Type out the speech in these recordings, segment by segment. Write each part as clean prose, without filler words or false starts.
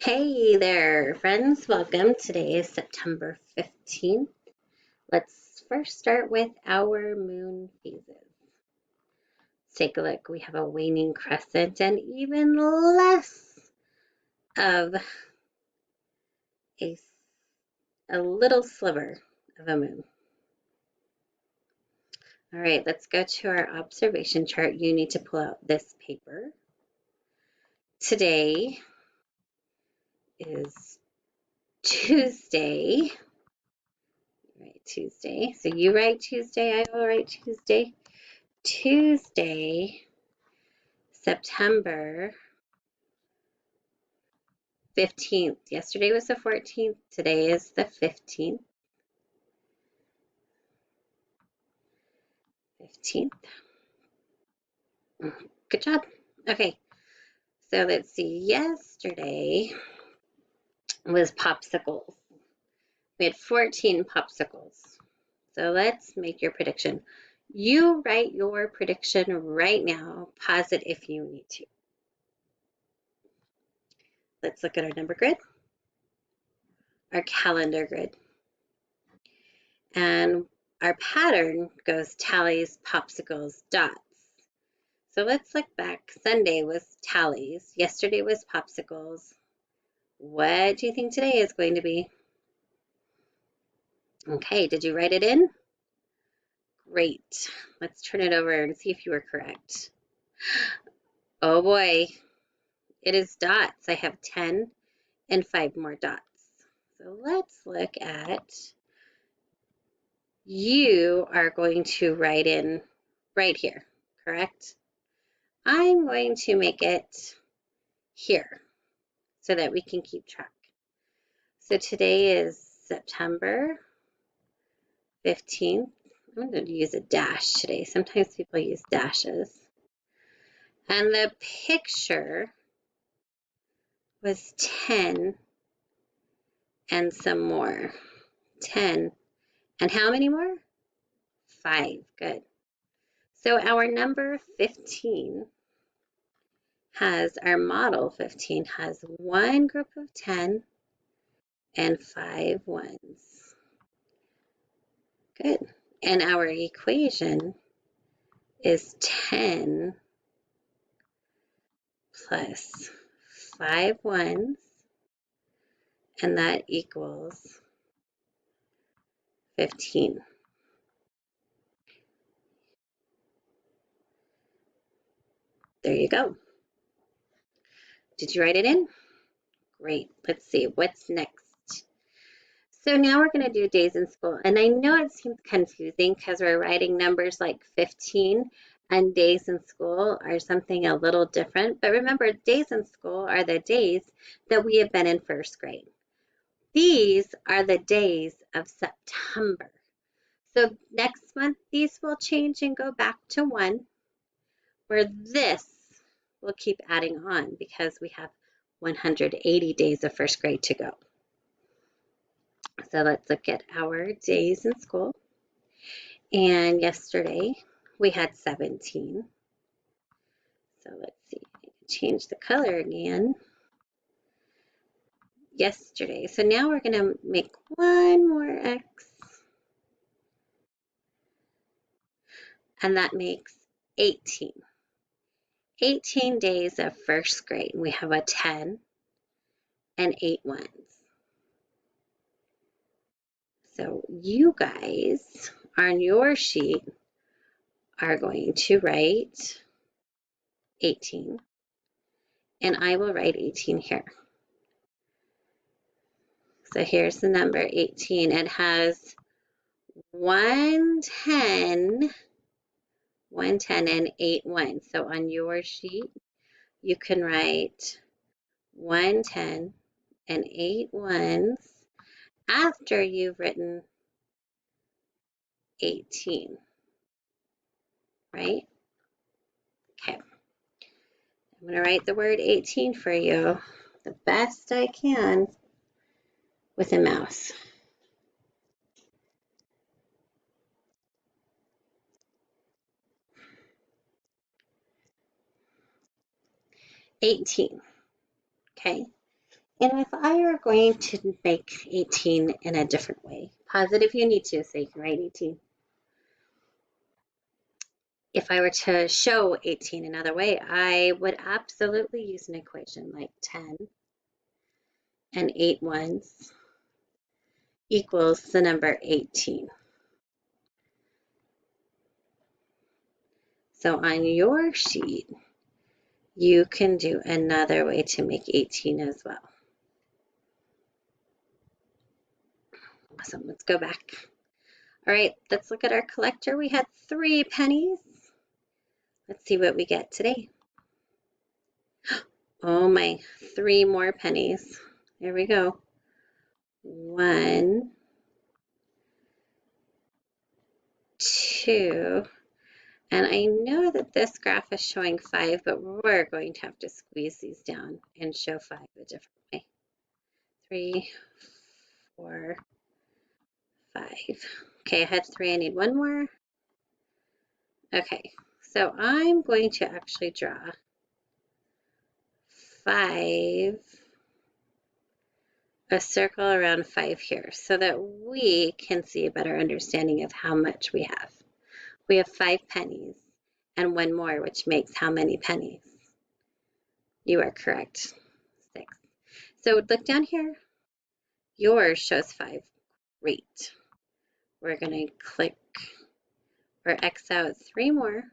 Hey there, friends. Welcome. Today is September 15th. Let's first start with our moon phases. Let's take a look. We have a waning crescent and even less of a, a little sliver of a moon. All right, let's go to our observation chart. You need to pull out this paper. Today is Tuesday. Right, Tuesday. So you write Tuesday, I will write Tuesday. Tuesday, September 15th. Yesterday was the 14th. Today is the 15th. 15th. Good job. Okay, so let's see. Yesterday was popsicles. We had 14 popsicles. So let's make your prediction. You write your prediction right now. Pause it if you need to. Let's look at our number grid, our calendar grid. And our pattern goes tallies, popsicles, dots. So let's look back. Sunday was tallies. Yesterday was popsicles. What do you think today is going to be? Okay, did you write it in? Great. Let's turn it over and see if you were correct. Oh boy, it is dots. I have 10 and 5 more dots. So let's look at, you are going to write in right here, correct? I'm going to make it here so that we can keep track. So today is September 15th. I'm going to use a dash today. Sometimes people use dashes. And the picture was 10 and some more. 10 and how many more? 5. Good. So our number 15 has, our model 15 has one group of 10 and 5 ones. Good. And our equation is 10 plus 5 ones, and that equals 15. There you go. Did you write it in? Great. Let's see, what's next? So now we're going to do days in school. And I know it seems confusing because we're writing numbers like 15 and days in school are something a little different. But remember, days in school are the days that we have been in first grade. These are the days of September. So next month, these will change and go back to 1, where this will keep adding on because we have 180 days of first grade to go. So let's look at our days in school. And yesterday we had 17. So let's see, change the color again. Yesterday, so now we're going to make one more X. And that makes 18. 18 days of first grade. We have a 10 and 8 ones. So you guys on your sheet are going to write 18, and I will write 18 here. So here's the number 18. It has 110 and 8 ones. So on your sheet, you can write 110 and 8 ones after you've written 18, right? Okay. I'm going to write the word 18 for you the best I can with a mouse. 18, okay? And if I were going to make 18 in a different way, pause it if you need to, so you can write 18. If I were to show 18 another way, I would absolutely use an equation like 10 and 8 ones equals the number 18. So on your sheet, you can do another way to make 18 as well. Awesome, let's go back. All right, let's look at our collector. We had 3 pennies. Let's see what we get today. Oh my, 3 more pennies. There we go. 1, 2, and I know that this graph is showing 5, but we're going to have to squeeze these down and show 5 a different way. 3, 4, 5. Okay, I had 3, I need 1 more. Okay, so I'm going to actually draw 5, a circle around 5 here, so that we can see a better understanding of how much we have. We have 5 pennies and 1 more, which makes how many pennies? You are correct, 6. So look down here. Yours shows 5. Great. We're going to click or X out 3 more.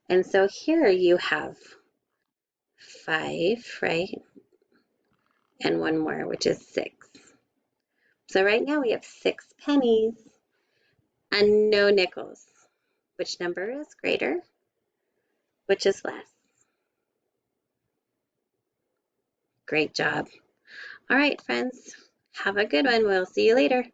And so here you have 5, right? And 1 more, which is 6. So right now we have 6 pennies and no nickels. Which number is greater? Which is less? Great job. All right, friends. Have a good one. We'll see you later.